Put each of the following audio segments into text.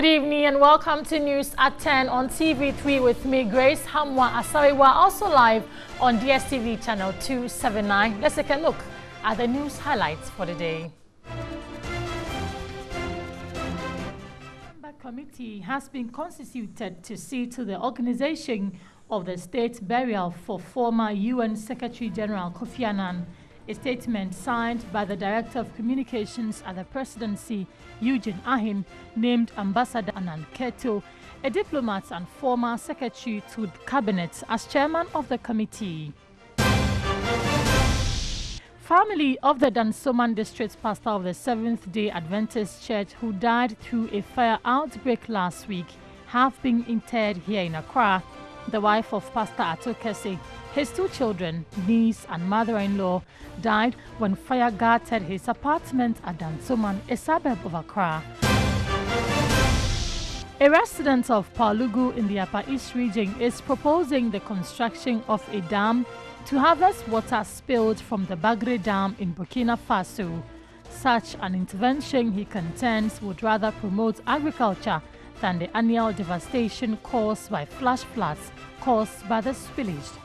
Good evening and welcome to News at 10 on TV3 with me, Grace Hamwa Asarewa, also live on DSTV channel 279. Let's take a look at the news highlights for the day. The committee has been constituted to see to the organization of the state burial for former UN Secretary General Kofi Annan. A statement signed by the Director of Communications at the Presidency, Eugene Ahim, named Ambassador Annan Keto, a diplomat and former Secretary to the Cabinet, as chairman of the committee. Family of the Dansoman District pastor of the Seventh-day Adventist Church who died through a fire outbreak last week have been interred here in Accra. The wife of Pastor Atokese, his two children, niece and mother-in-law, died when fire gutted his apartment at Dansoman, a suburb of Accra. A resident of Palugu in the Upper East region is proposing the construction of a dam to harvest water spilled from the Bagre Dam in Burkina Faso. Such an intervention, he contends, would rather promote agriculture than the annual devastation caused by flash floods caused by the spillage.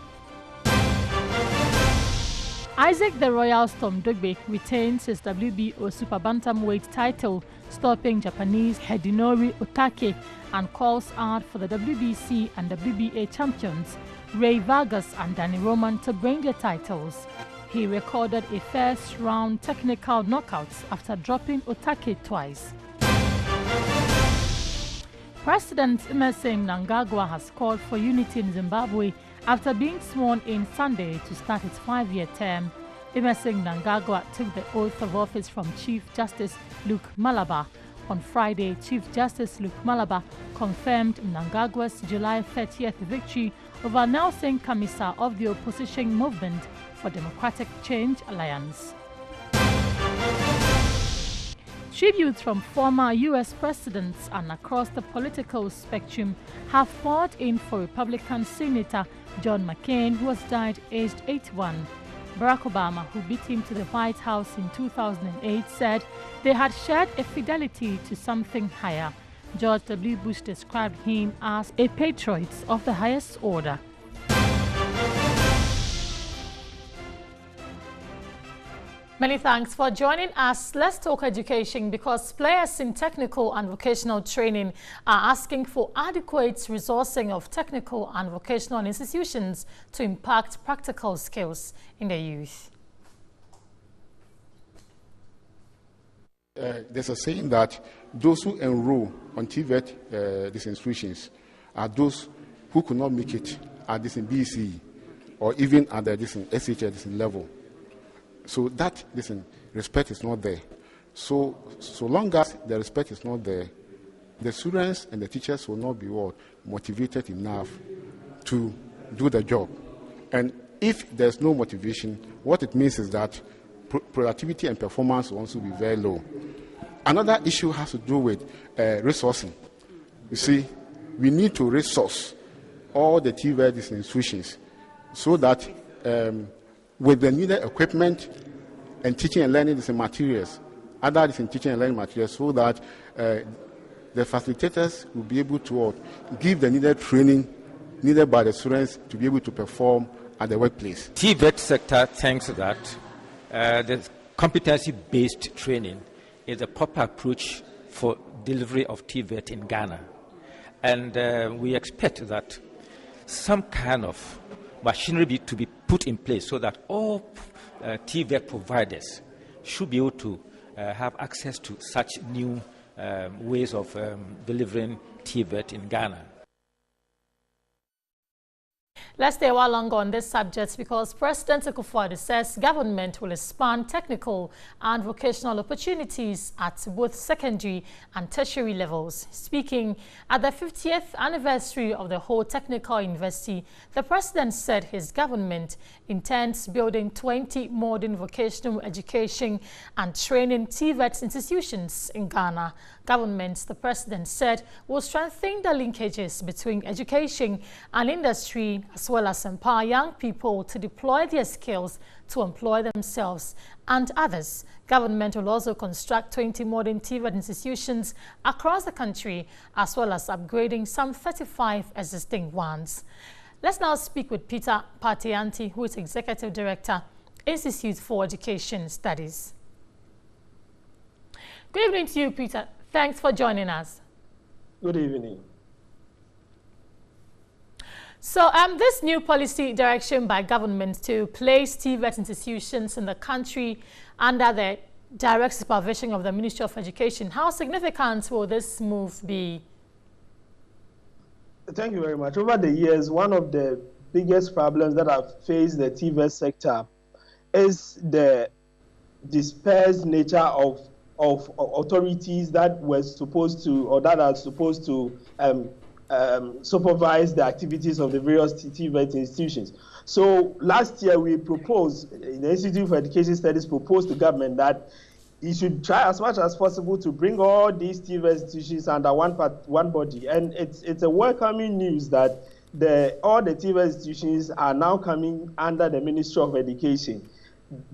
Isaac the Royal Storm Dogbe retains his WBO Super Bantamweight title, stopping Japanese Hidinori Otake, and calls out for the WBC and WBA champions Ray Vargas and Danny Roman to bring their titles. He recorded a first-round technical knockout after dropping Otake twice. President Emmerson Mnangagwa has called for unity in Zimbabwe after being sworn in Sunday to start its 5-year term. Emmerson Mnangagwa took the oath of office from Chief Justice Luke Malaba. On Friday, Chief Justice Luke Malaba confirmed Mnangagwa's July 30th victory over Nelson Kamisa of the opposition movement for Democratic Change Alliance. Tributes from former U.S. presidents and across the political spectrum have poured in for Republican Senator John McCain, who has died aged 81. Barack Obama, who beat him to the White House in 2008, said they had shared a fidelity to something higher. George W. Bush described him as a patriot of the highest order. Many thanks for joining us. Let's talk education, because players in technical and vocational training are asking for adequate resourcing of technical and vocational institutions to impact practical skills in the youth. There's a saying that those who enroll on TVET these institutions are those who could not make it at this BCE or even at this SHL level. So that respect is not there. So long as the respect is not there, the students and the teachers will not be motivated enough to do the job. And if there's no motivation, what it means is that productivity and performance will also be very low. Another issue has to do with resourcing. You see, we need to resource all the TVET institutions so that with the needed equipment and teaching and learning materials, other teaching and learning materials, so that the facilitators will be able to give the needed training needed by the students to be able to perform at the workplace. TVET sector thinks that the competency-based training is a proper approach for delivery of TVET in Ghana. And we expect that some kind of machinery to be put in place so that all TVET providers should be able to have access to such new ways of delivering TVET in Ghana. Let's stay a while longer on this subject, because President Akufo-Addo says government will expand technical and vocational opportunities at both secondary and tertiary levels. Speaking at the 50th anniversary of the whole technical university, the president said his government intends building 20 modern vocational education and training TVET institutions in Ghana. Government, the president said, will strengthen the linkages between education and industry, as as well as empower young people to deploy their skills to employ themselves and others. Government will also construct 20 modern TVET institutions across the country, as well as upgrading some 35 existing ones. Let's now speak with Peter Patianti, who is Executive Director, Institute for Education Studies. Good evening to you, Peter. Thanks for joining us. Good evening. So this new policy direction by government to place TVET institutions in the country under the direct supervision of the Ministry of Education, how significant will this move be? Thank you very much. Over the years, one of the biggest problems that have faced the TVET sector is the dispersed nature of authorities that were supposed to, or that are supposed to supervise the activities of the various TVET institutions. So last year we proposed, the Institute for Education Studies proposed to government that it should try as much as possible to bring all these TVET institutions under one body. And it's a welcoming news that all the TVET institutions are now coming under the Ministry of Education.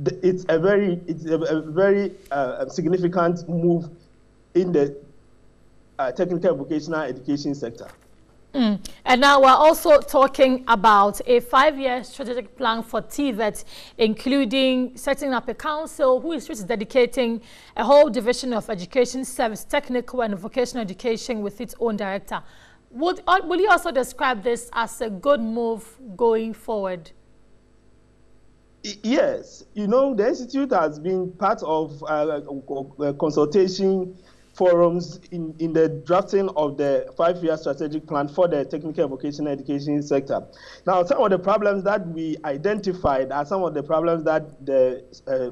It's a very significant move in the technical vocational education sector. And now we're also talking about a 5-year strategic plan for TVET, including setting up a council who is dedicating a whole division of education service, technical and vocational education with its own director. Will you also describe this as a good move going forward? Yes. You know, the Institute has been part of consultation forums in the drafting of the 5-year strategic plan for the technical vocational education sector. Now, some of the problems that we identified are some of the problems that the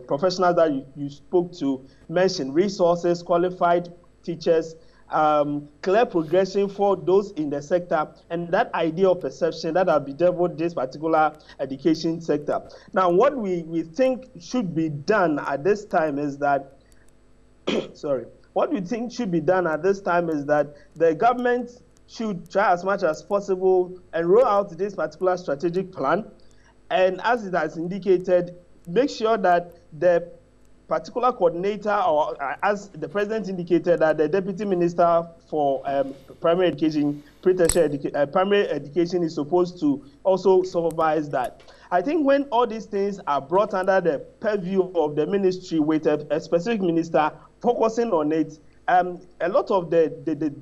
professionals that you spoke to mentioned: resources, qualified teachers, clear progression for those in the sector, and that idea of perception that have bedeviled this particular education sector. Now, what we think should be done at this time is that, what we think should be done at this time is that the government should try as much as possible and roll out this particular strategic plan. And as it has indicated, make sure that the particular coordinator, or as the president indicated, that the deputy minister for primary education, primary education is supposed to also supervise that. I think when all these things are brought under the purview of the ministry with a specific minister focusing on it, a lot of the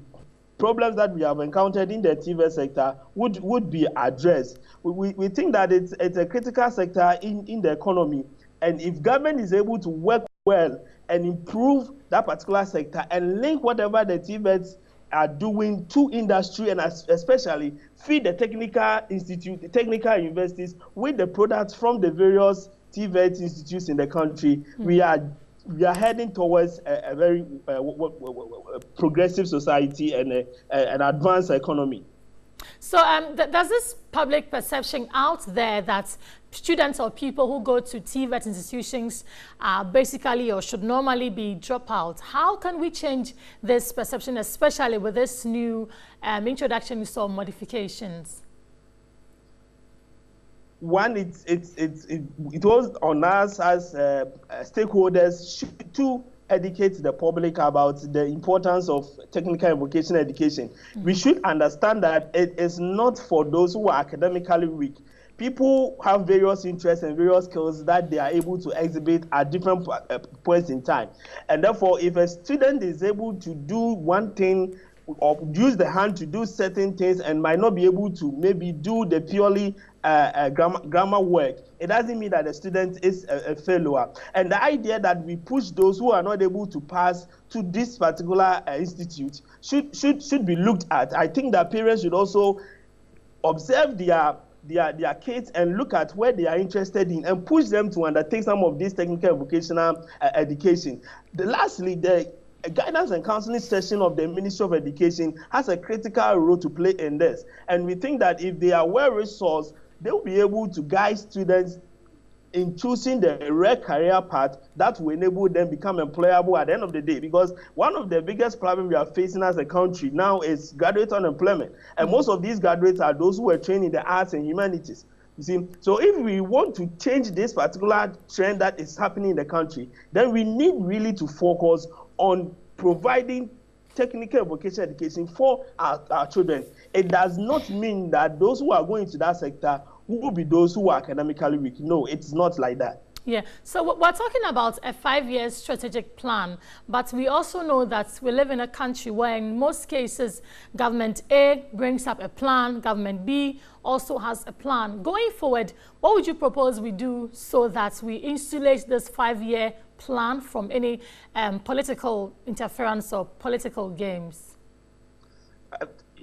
problems that we have encountered in the TVET sector would be addressed. We think that it's a critical sector in the economy, and if government is able to work well and improve that particular sector and link whatever the TVETs are doing to industry, and especially feed the technical institute, the technical universities with the products from the various TVET institutes in the country, we are heading towards a very progressive society and an advanced economy. So there's this public perception out there that students or people who go to TVET institutions basically or should normally be dropouts. How can we change this perception, especially with this new introduction of modifications? One, it was on us as stakeholders to educate the public about the importance of technical and vocational education. We should understand that it is not for those who are academically weak. People have various interests and various skills that they are able to exhibit at different points in time. And therefore, if a student is able to do one thing or use the hand to do certain things and might not be able to maybe do the purely grammar work, it doesn't mean that the student is a failure. And the idea that we push those who are not able to pass to this particular institute should be looked at. I think that parents should also observe their kids and look at where they are interested in and push them to undertake some of this technical and vocational education. Lastly, the guidance and counseling session of the Ministry of Education has a critical role to play in this. And we think that if they are well resourced, they will be able to guide students in choosing the right career path that will enable them become employable at the end of the day. Because one of the biggest problems we are facing as a country now is graduate unemployment. And most of these graduates are those who were trained in the arts and humanities. You see, so if we want to change this particular trend that is happening in the country, then we need really to focus on providing technical and vocational education for our children. It does not mean that those who are going to that sector will be those who are academically weak. No, it's not like that. Yeah, so we're talking about a 5-year strategic plan, but we also know that we live in a country where in most cases, government A brings up a plan, government B also has a plan. Going forward, what would you propose we do so that we insulate this 5-year plan from any political interference or political games?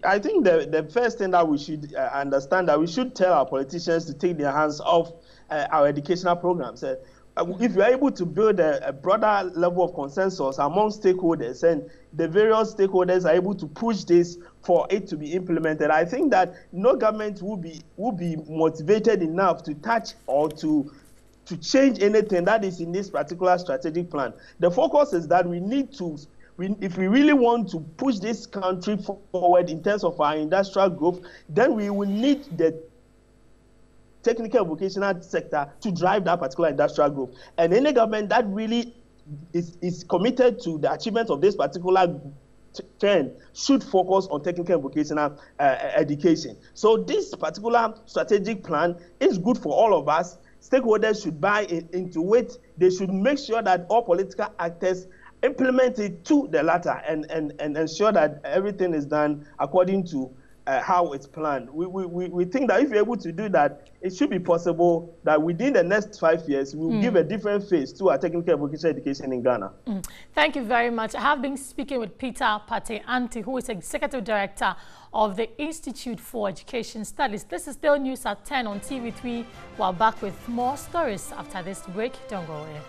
I think the first thing that we should understand that we should tell our politicians to take their hands off our educational programs. If you are able to build a broader level of consensus among stakeholders and the various stakeholders are able to push this for it to be implemented, I think that no government will be motivated enough to touch or to change anything that is in this particular strategic plan. The focus is that we need to, if we really want to push this country forward in terms of our industrial growth, then we will need the technical and vocational sector to drive that particular industrial growth. And any government that really is committed to the achievement of this particular trend should focus on technical and vocational education. So this particular strategic plan is good for all of us. Stakeholders should buy into it. They should make sure that all political actors implement it to the latter and ensure that everything is done according to how it's planned. We think that if you're able to do that, it should be possible that within the next 5 years, we'll give a different face to our technical and vocational education in Ghana. Thank you very much. I have been speaking with Peter Pate-Anti, who is Executive Director of the Institute for Education Studies. This is still News at 10 on TV3. We're back with more stories after this break. Don't go away.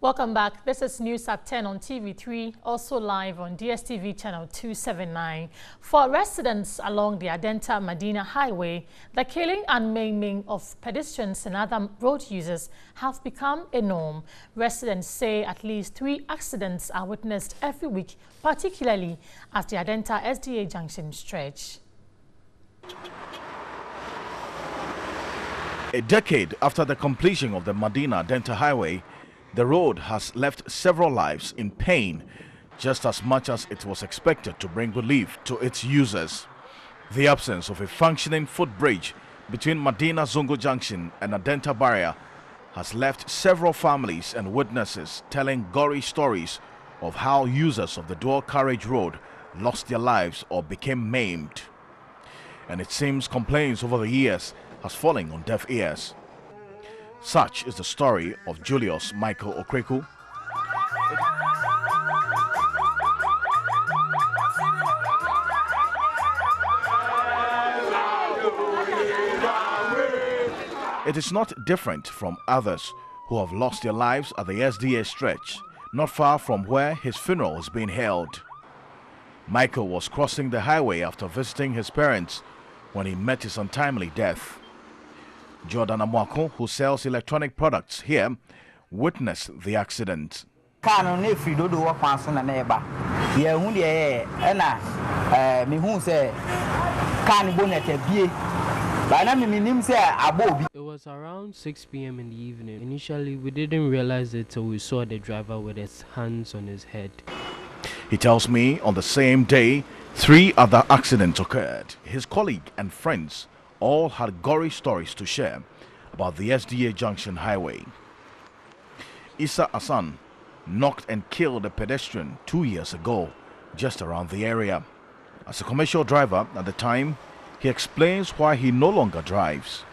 Welcome back. This is News at 10 on TV3, also live on DSTV channel 279. For residents along the Adenta-Medina Highway, the killing and maiming of pedestrians and other road users have become a norm. Residents say at least 3 accidents are witnessed every week, particularly at the Adenta SDA Junction stretch. A decade after the completion of the Medina-Adenta Highway, the road has left several lives in pain, just as much as it was expected to bring relief to its users. The absence of a functioning footbridge between Medina Zongo Junction and Adenta Barrier has left several families and witnesses telling gory stories of how users of the dual carriage road lost their lives or became maimed. And it seems complaints over the years has fallen on deaf ears. Such is the story of Julius Michael Okreku. It is not different from others who have lost their lives at the SDA stretch, not far from where his funeral is being held. Michael was crossing the highway after visiting his parents when he met his untimely death. Jordan Amwako, who sells electronic products here, witnessed the accident. It was around 6 p.m. in the evening. Initially, we didn't realize it till we saw the driver with his hands on his head. He tells me on the same day, 3 other accidents occurred. His colleague and friends all had gory stories to share about the SDA Junction Highway. Issa Hassan knocked and killed a pedestrian 2 years ago, just around the area. As a commercial driver at the time, he explains why he no longer drives.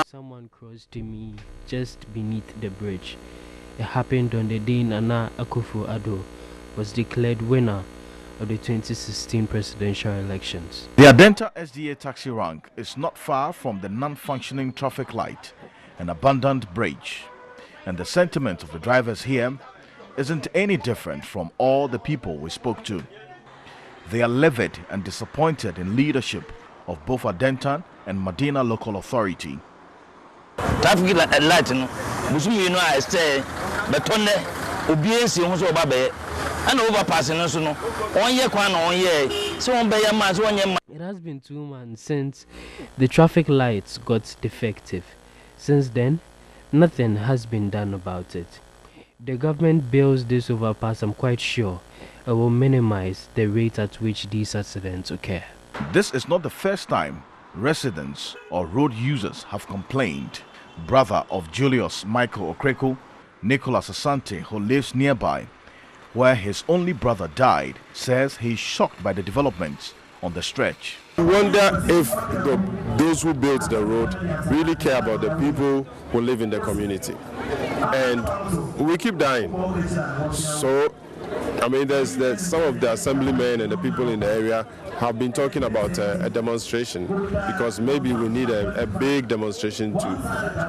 Someone crossed me just beneath the bridge. It happened on the day Nana Akufo-Addo was declared winner of the 2016 presidential elections. The Adenta SDA taxi rank is not far from the non-functioning traffic light, an abandoned bridge. And the sentiment of the drivers here isn't any different from all the people we spoke to. They are livid and disappointed in leadership of both Adenta and Medina local authority. Traffic light, I say, but obedience and overpassing, so 1 year, 1 year, so 1 year. It has been 2 months since the traffic lights got defective. Since then, nothing has been done about it. The government builds this overpass, I'm quite sure, it will minimize the rate at which these accidents occur. This is not the first time residents or road users have complained. Brother of Julius Michael Okreko, Nicholas Asante, who lives nearby, where his only brother died, says he is shocked by the developments on the stretch. We wonder if those who built the road really care about the people who live in the community. And we keep dying. So, I mean, there's some of the assemblymen and the people in the area have been talking about a demonstration, because maybe we need a big demonstration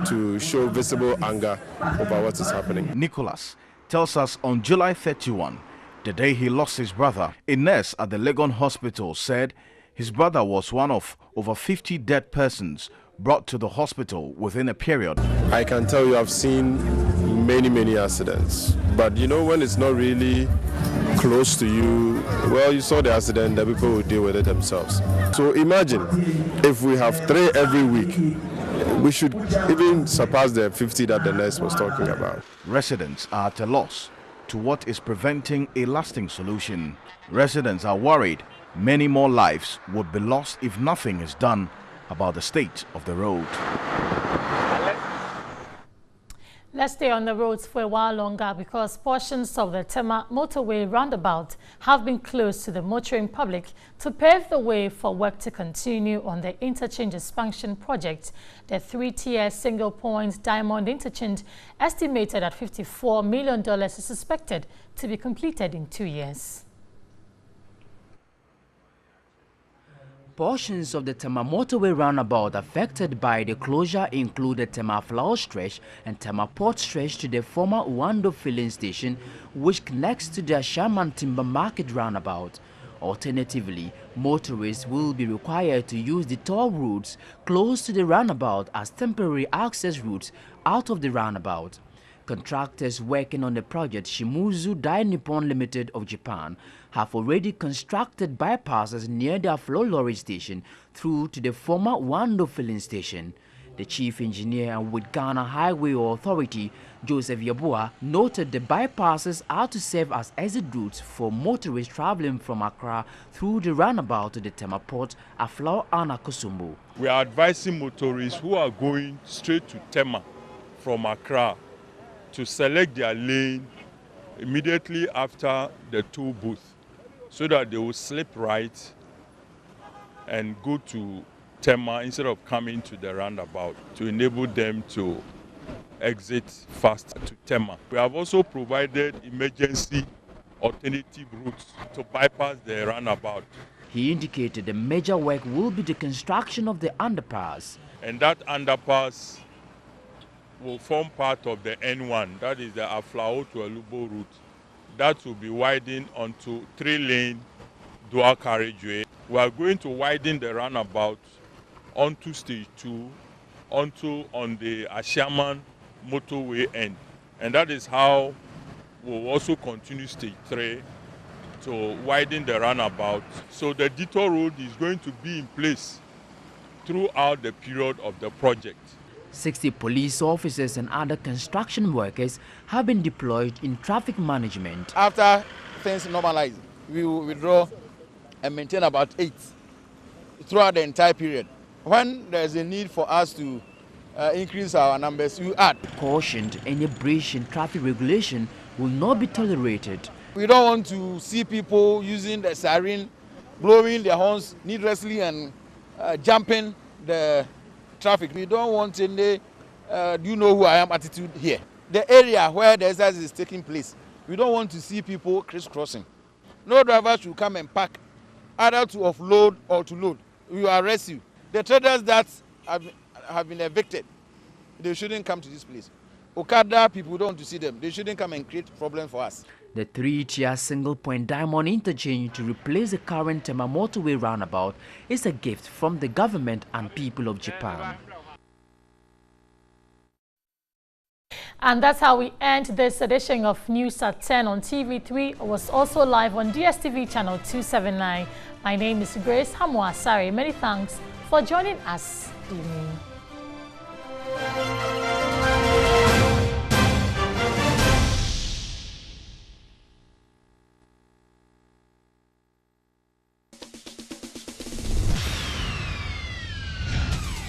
to show visible anger over what is happening. Nicholas tells us on July 31, the day he lost his brother, a nurse at the Legon hospital said his brother was one of over 50 dead persons brought to the hospital within a period. I can tell you I've seen many accidents, but you know, when it's not really close to you, well, you saw the accident, the people will deal with it themselves. So imagine if we have 3 every week, we should even surpass the 50 that the nurse was talking about. Residents are at a loss to what is preventing a lasting solution. Residents are worried many more lives would be lost if nothing is done about the state of the road. Let's stay on the roads for a while longer, because portions of the Tema motorway roundabout have been closed to the motoring public to pave the way for work to continue on the interchange expansion project. The 3-tier single-point diamond interchange, estimated at $54 million, is expected to be completed in 2 years. Portions of the Tema motorway roundabout affected by the closure include the Tema Flower Stretch and Tema Port Stretch to the former Uwando filling station, which connects to the Shaman Timber Market roundabout. Alternatively, motorists will be required to use the toll routes close to the roundabout as temporary access routes out of the roundabout. Contractors working on the project, Shimuzu Dai Nippon Limited of Japan, have already constructed bypasses near the Flow Lorry station through to the former Wando filling station. The chief engineer with Ghana Highway Authority, Joseph Yabua, noted the bypasses are to serve as exit routes for motorists traveling from Accra through the roundabout to the Tema Port, Aflao and Akosombo. We are advising motorists who are going straight to Tema from Accra to select their lane immediately after the toll booth, so that they will slip right and go to Tema instead of coming to the roundabout, to enable them to exit fast to Tema. We have also provided emergency alternative routes to bypass the roundabout. He indicated the major work will be the construction of the underpass. And that underpass will form part of the N1, that is the Aflao to Alubo route. That will be widened onto 3-lane dual carriageway. We are going to widen the roundabout onto stage 2, on the Ashaman motorway end. And that is how we'll also continue stage 3 to widen the roundabout. So the detour road is going to be in place throughout the period of the project. 60 police officers and other construction workers have been deployed in traffic management. After things normalize, we will withdraw and maintain about 8 throughout the entire period. When there is a need for us to increase our numbers, we add. Cautioned any breach in traffic regulation will not be tolerated. We don't want to see people using the siren, blowing their horns needlessly and jumping the traffic. We don't want any you know who I am attitude here. The area where the exercise is taking place, we don't want to see people crisscrossing. No driver should come and park, either to offload or to load. We will arrest you. The traders that have been evicted, they shouldn't come to this place. Okada people don't want to see them. They shouldn't come and create problems for us. The 3-tier single-point diamond interchange to replace the current Tema motorway roundabout is a gift from the government and people of Japan. And that's how we end this edition of NEWSAT10 on TV3. It was also live on DSTV channel 279. My name is Grace Hamwa Sari. Many thanks for joining us. Good evening.